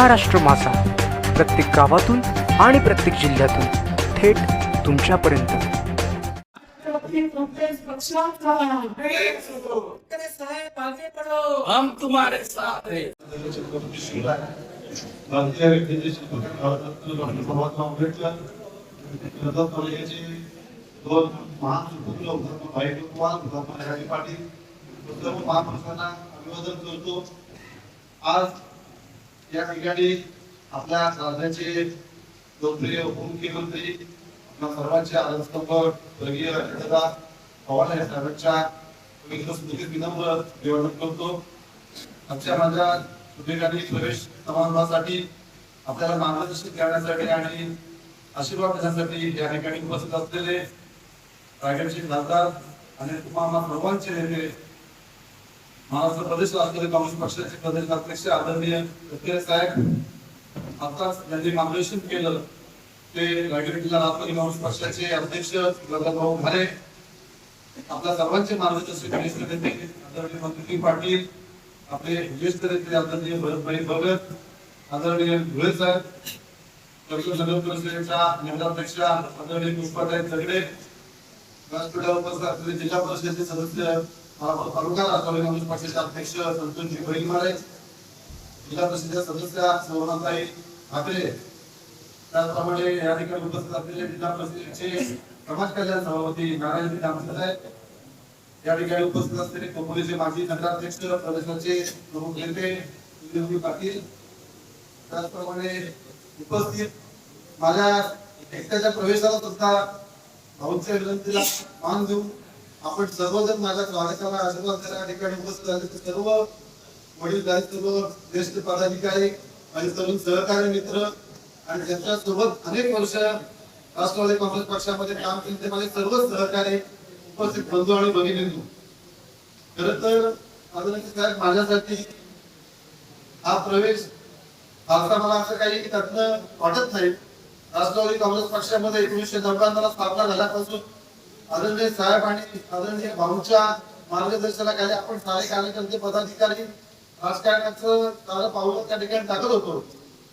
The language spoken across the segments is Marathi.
महाराष्ट्र माझा, प्रत्येक गावातून आणि प्रत्येक जिल्ह्यातून थेट तुमच्यापर्यंत। हम तुम्हारे साथ हैं। आज या ठिकाणी आपल्या राज्याचे लोकप्रिय उपमुख्यमंत्री आपल्या सर्वांचे आदर्शस्तंभ स्वर्गीय अजितदादा पवार साहेबांच्या विनम्र निवेदन करतो। आजच्या माझ्या ठिकाणी प्रवेश समारंभासाठी आपल्याला मार्गदर्शन करण्यासाठी आणि आशीर्वाद देण्यासाठी या ठिकाणी उपस्थित असलेले रायगडचे खासदार आणि तुम्हाला सर्वांचे नेते महाराष्ट्र प्रदेश राष्ट्रवादी काँग्रेस पक्षाचे प्रदेश अध्यक्ष आदरणीय तटकरे साहेब आताच त्यांनी मार्गदर्शन केलं ते रायगड जिल्हा राष्ट्रवादी काँग्रेस पक्षाचे अध्यक्ष भाऊ भारे आपल्या सर्वांचे मार्गदर्शन करण्यासाठी आदरणीय मंत्री पाटील आपले ज्येष्ठ नेते आदरणीय भरतभाई भगत आदरणीय धुळे साहेब नगर परिषदेच्या नगराध्यक्ष आदरणीय पुष्पाताई दगडे व्यासपीठावर उपस्थित असलेले जिल्हा परिषदेचे सदस्य तालुका राष्ट्रवादी काँग्रेस पक्षाचे अध्यक्ष संतोषजी बैलमारे जिल्हा परिषदेच्या सदस्य सौरभताई ठाकरे त्याचप्रमाणे या ठिकाणी उपस्थित असलेले जिल्हा परिषदेचे समाज कल्याण सभापती नारायण दामसरे या ठिकाणी उपस्थित असलेले कोपरीचे माजी नगराध्यक्ष प्रदेशाचे प्रमुख नेते पाटील त्याचप्रमाणे उपस्थित माझ्या एकट्याच्या प्रवेशाला सुद्धा भाऊंच्या विनंतीला मान देऊन आपण सर्वजण माझ्या स्वागताला आशीर्वाद देण्या ठिकाणी उपस्थित झाले सर्व वडील सर्व ज्येष्ठ पदाधिकारी आणि तरुण सहकारी मित्र आणि त्यांच्या सोबत अनेक वर्ष राष्ट्रवादी काँग्रेस पक्षामध्ये काम केले ते माझे सर्व सहकारी उपस्थित बंधू आणि भगिनींनो, खरं तर आदरणीय साहेब माझ्यासाठी हा प्रवेश फारसा मला असं काही त्यातनं वाटत नाही। राष्ट्रवादी काँग्रेस पक्षामध्ये 1999 ला स्थापना झाल्यापासून आदरणीय साहेब आणि आदरणीय भाऊंच्या मार्गदर्शनाखाली आपण सारे कार्यकर्ते पदाधिकारी राजकारणाचं सारं पाऊल त्या ठिकाणी टाकत होतो।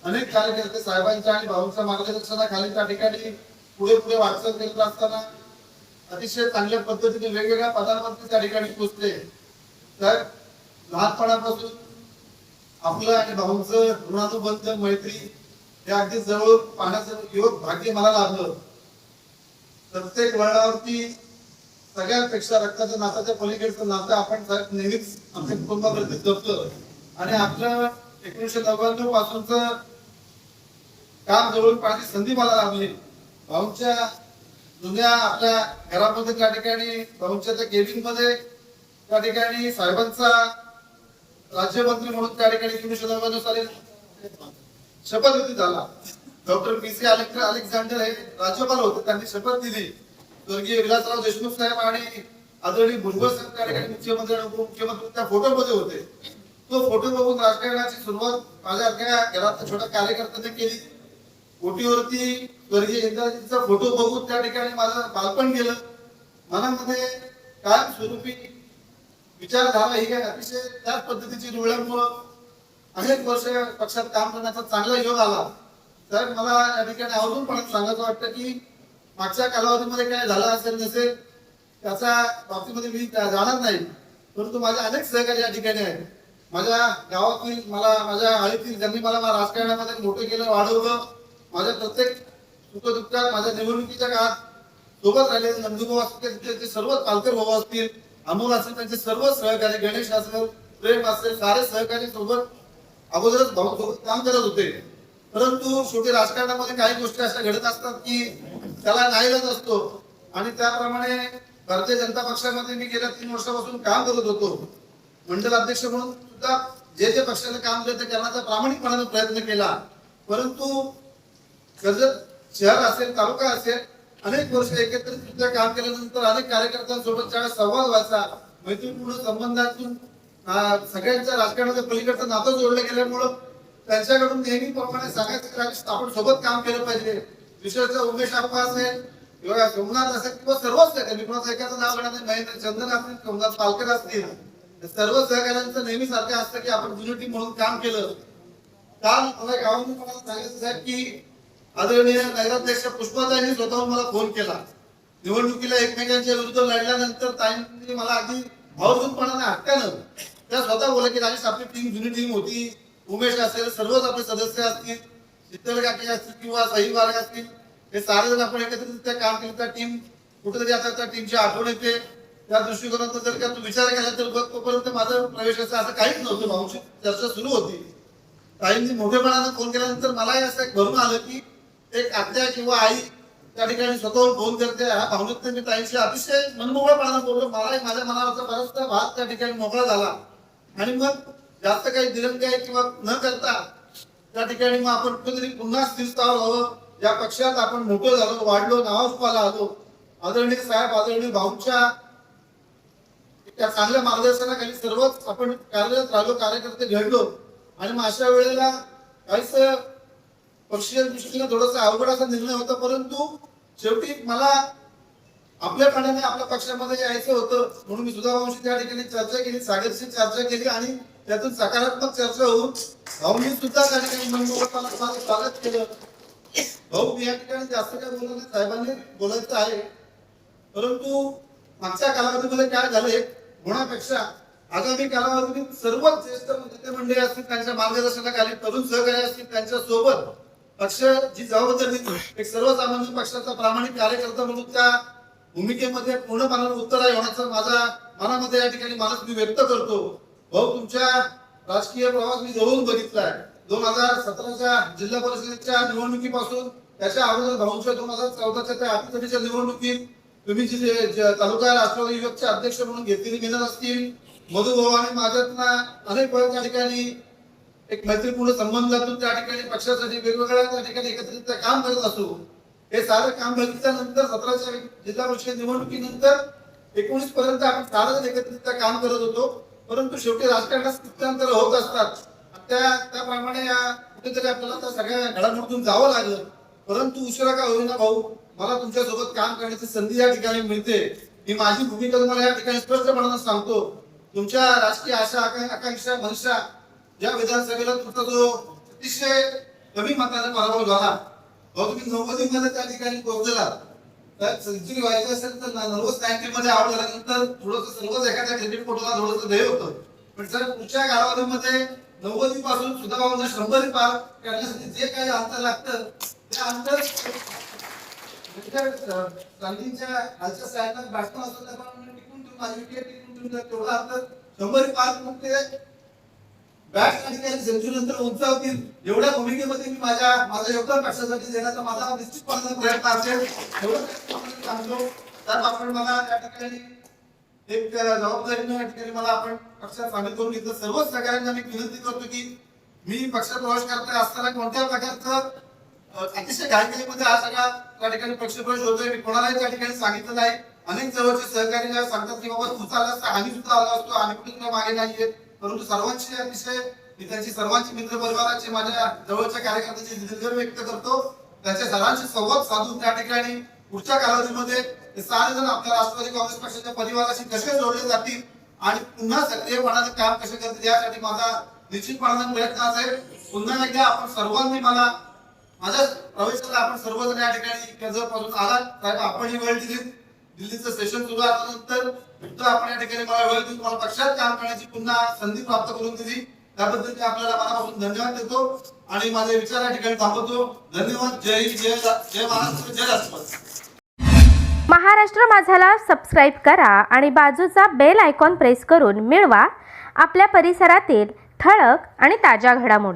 अनेक कार्यकर्ते साहेबांच्या आणि भाऊंच्या मार्गदर्शनाखाली त्या ठिकाणी पुढे वाटचाल करत असताना अतिशय चांगल्या पद्धतीने वेगवेगळ्या पदांवरती त्या ठिकाणी पोहोचले। तर लहानपणापासून आपलं आणि भाऊंचं ऋणानुबंध मैत्री हे अगदी जवळ पाहण्याचं योग भाग्य मला लाभलं। प्रत्येक वळणावरती सगळ्यांपेक्षा रक्ताच्या नात्याच्या पलीकडचं नातं आपण नेहमीच आमच्या कुटुंबावरती जपतो आणि आपलं 1999 पासूनच काम जवळ पाहण्याची संधी मला लाभली। भाऊंच्या जुन्या आपल्या घरामध्ये त्या ठिकाणी भाऊंच्या त्या केबिन मध्ये त्या ठिकाणी साहेबांचा राज्यमंत्री म्हणून त्या ठिकाणी 1999 साली शपथविधी झाला। Doctor PC. अलेक्झांडर हे राज्यपाल होते, त्यांनी शपथ दिली। स्वर्गीय विलासराव देशमुख साहेब आणि आदरणीय भुजबळ साहेब त्या ठिकाणी मुख्यमंत्री आणि उपमुख्यमंत्री त्या फोटोमध्ये होते। तो फोटो बघून राजकारणाची सुरुवात माझ्या घरात छोट्या कार्यकर्त्यांनी केली। ओटीवरती स्वर्गीय इंदिराजींचा फोटो बघून त्या ठिकाणी माझं बालपण गेलं। मनामध्ये कायम स्वरूपी विचारधारा ही काय अतिशय त्याच पद्धतीची रुळल्यामुळं अनेक वर्ष पक्षात काम करण्याचा चांगला योग आला। तर मला या ठिकाणी अजून पण सांगायचं वाटतं की मागच्या कालावधीमध्ये काय झालं असेल नसेल त्याच्या बाबतीमध्ये मी जाणार नाही, परंतु माझे अनेक सहकारी या ठिकाणी आहेत। माझ्या गावातील माझ्या आळीतील ज्यांनी मला राजकारणामध्ये मोठं केलं, वाढवलं, माझ्या प्रत्येक सुखदुःखात माझ्या निवडणुकीच्या काळात सोबत राहिलेले नंदूभाऊ असतील, त्यांचे सर्व पालकर भाऊ असतील, अमोल असेल, त्यांचे सर्व सहकारी, गणेश असेल, प्रेम असेल, सारे सहकारी सोबत अगोदरच भाऊ सोबत काम करत होते। परंतु शेवटी राजकारणामध्ये काही गोष्टी अशा घडत असतात की त्याला नाईलाज असतो आणि त्याप्रमाणे भारतीय जनता पक्षामध्ये मी गेल्या 3 वर्षापासून काम करत होतो। मंडल अध्यक्ष म्हणून सुद्धा जे पक्षाने काम केलं ते करण्याचा प्रामाणिकपणाने प्रयत्न केला, परंतु कर्जत शहर असेल, तालुका असेल, अनेक वर्ष एकत्रित सुद्धा काम केल्यानंतर अनेक कार्यकर्त्यांसोबत ज्यावेळेस संवाद व्हायचा, मैत्रीपूर्ण संबंधातून सगळ्यांच्या राजकारणाच्या पलीकडचं नातं जोडलं गेल्यामुळं त्यांच्याकडून नेहमीप्रमाणे सांगायचं आपण सोबत काम केलं पाहिजे। विशेषतः उमेश आप्पा असेल किंवा सोमनाथ असेल किंवा सर्वच सहकारी, कोणाचं एकाचं नाव घेण्याचं महेंद्र चंदन असतील, सोमनाथ पालकर असतील, सर्व सहकार्यांचं नेहमी सारखं असतं की आपण युनिटी म्हणून काम केलं काल मला गावामध्ये मला सांगायचं साहेब की आदरणीय नगराध्यक्ष पुष्पाताईंनी स्वतःहून मला फोन केला. निवडणुकीला एकमेकांच्या विरुद्ध लढल्यानंतर ताईंनी मला अगदी भावपूर्णपणाने हक्कानं त्या स्वतः बोलले की राजेश आपली टीम जुनी टीम होती, उमेश असेल, सर्वच आपले सदस्य असतील, शीतल काकी असतील किंवा सही वाघ असतील, हे सारे जण आपण एकत्रित काम केलं. त्या टीम कुठेतरी आता त्या टीमची आठवण येते. त्या दृष्टिकोनातून जर का तू विचार केला तर बघ, तोपर्यंत माझं प्रवेशाचं असं काहीच नव्हतं. भाऊची चर्चा सुरू होती. ताईंनी मोठेपणानं फोन केल्यानंतर मलाही असं एक भरून आलं की एक आत्या किंवा आई त्या ठिकाणी स्वतःहून फोन करते. ह्या भावनेत मी ताईंशी अतिशय मनमोकळेपणानं बोललो. मलाही माझ्या मनावरचा बराचसा भाग त्या ठिकाणी मोकळा झाला. आणि मग जास्त काही दिरंगाई किंवा न करता त्या ठिकाणी मग आपण कुठेतरी पुन्हा स्थिरस्थावर व्हावं. या पक्षात आपण मोठं झालो, वाढलो, नावारूपाला आलो. आदरणीय साहेब, आदरणीय भाऊच्या त्या चांगल्या मार्गदर्शनाखाली सर्वच आपण कार्यरत राहिलो, कार्यकर्ते घडलो. आणि मग अशा वेळेला काहीच पक्षीय दृष्टीने थोडासा अवघड असा निर्णय होता. परंतु शेवटी मला आपल्यापणाने आपल्या पक्षामध्ये यायचं होतं म्हणून मी सुधाभाऊंशी त्या ठिकाणी चर्चा केली, सागरशी चर्चा केली आणि त्यातून सकारात्मक चर्चा होऊन भाऊंनी सुद्धा त्या ठिकाणी मनमोकळेपणाने माझं स्वागत केलं. भाऊ, मी या ठिकाणी जास्त काय बोललो नाही, साहेबांनी बोलायचं आहे. परंतु मागच्या कालावधीमध्ये काय झालंय होण्यापेक्षा आगामी कालावधीत सर्वच ज्येष्ठ नेते मंडळी असतील, त्यांच्या मार्गदर्शनाखाली तरुण सहकारी असतील, त्यांच्या सोबत पक्ष जी जबाबदारी एक सर्वसामान्य पक्षाचा प्रामाणिक कार्यकर्ता म्हणून त्या भूमिकेमध्ये पूर्णपणे उत्तरायी होण्याचा माझा मनामध्ये या ठिकाणी मानस मी व्यक्त करतो. भाऊ, तुमच्या राजकीय प्रवास मी जवळून बघितलाय. 2017च्या जिल्हा परिषदेच्या निवडणुकीपासून त्याच्या अगोदर भाऊंच्या 2014च्या त्या अटीतटीच्या निवडणुकीत तुम्ही जी तालुका राष्ट्रवादी युवकचे अध्यक्ष म्हणून घेतलेली मेहनत असतील, मधुभाऊ आणि माझ्यातनं अनेक वेळा त्या ठिकाणी एक मैत्रीपूर्ण संबंधातून त्या ठिकाणी पक्षासाठी वेगवेगळ्या त्या ठिकाणी एकत्रित काम करत असो. हे सारं काम बघितल्यानंतर 17च्या जिल्हा परिषद निवडणुकीनंतर 19 पर्यंत आपण सारं एकत्रित काम करत होतो. परंतु शेवटी राजकारणात स्थित्यांतर होत असतात. त्याप्रमाणे कुठेतरी आपल्याला त्या सगळ्या घडामोडीतून जावं लागलं. परंतु उशिरा का होईना भाऊ, मला तुमच्या सोबत काम करण्याची संधी या ठिकाणी मिळते. मी माझी भूमिका तुम्हाला या ठिकाणी स्पष्टपणाने सांगतो. तुमच्या राजकीय आशा आकांक्षा मनशा या विधानसभेला तुमचा जो अतिशय कमी मताने पराभव झाला, तुम्ही 90 मध्ये त्या ठिकाणी पोहोचला. सेंचुरी व्हायचं असेल तर 90 मध्ये आउट झाल्यानंतर थोडंसं सर्वच एखाद्या क्रिकेटपटूला थोडंसं ध्येय होतं. पण सर, पुढच्या कालावधीमध्ये 90 पासून सुद्धा भाऊंना 100 पार करण्यासाठी जे काही अंतर लागतं ते अंतर गांधींच्या खालच्या साईडला भाषण असतं त्याप्रमाणे टिकून ठेवून माझी विकेट टिकून ठेवून तेवढा अंतर 100 पार मग ते बॅट त्या ठिकाणी सेंचुरी नंतर उंचावतील एवढ्या भूमिकेमध्ये मी माझं योगदान पक्षासाठी देण्याचा माझा निश्चितपणे प्रयत्न असेल. एवढं सांगतो. तर आपण मला या ठिकाणी एक जबाबदारीने या ठिकाणी मला आपण पक्षात सामील करून घेतलं. सर्वच सगळ्यांना मी विनंती करतो की मी पक्षात प्रवेश करता असताना कोणत्या प्रकारचं अतिशय घाईघाईमध्ये हा सगळा त्या ठिकाणी पक्षप्रवेश होतोय मी कोणालाही त्या ठिकाणी सांगितलं नाही. अनेक जवळचे सहकारी सांगतात की बाबा तू चाललास तर आम्ही सुद्धा आलो असतो, आम्ही कुठे तुला मागे नाहीये. परंतु सर्वांची अतिशय मी त्यांची सर्वांची मित्र परिवाराची माझ्या जवळच्या कार्यकर्त्यांची दिलगिरी व्यक्त करतो. त्यांच्या सर्वांशी संवाद साधून त्या ठिकाणी पुढच्या कालावधीमध्ये हे सारे जण आपल्या राष्ट्रवादी काँग्रेस पक्षाच्या परिवाराशी कसे जोडले जातील आणि पुन्हा सक्रियपणाने काम कसे करतील यासाठी माझा निश्चितपणाने प्रयत्न असेल. पुन्हा एकदा आपण सर्वांनी मला माझ्या प्रवेशाला आपण सर्वजण या ठिकाणी कर्जतपासून आलात. साहेब, आपण ही वेळ दिली. दिल्लीचं सेशन सुरू झाल्यानंतर सुद्धा आपण या ठिकाणी मला वेळ देऊन मला पक्षात काम करण्याची पुन्हा संधी प्राप्त करून दिली. त्याबद्दल मी आपल्याला मनापासून धन्यवाद देतो आणि माझे विचार या ठिकाणी थांबवतो. धन्यवाद. जय हिंद, जय महाराष्ट्र, जय राष्ट्रपती. महाराष्ट्र माझाला सबस्क्राईब करा आणि बाजूचा बेल आयकॉन प्रेस करून मिळवा आपल्या परिसरातील ठळक आणि ताज्या घडामोडी.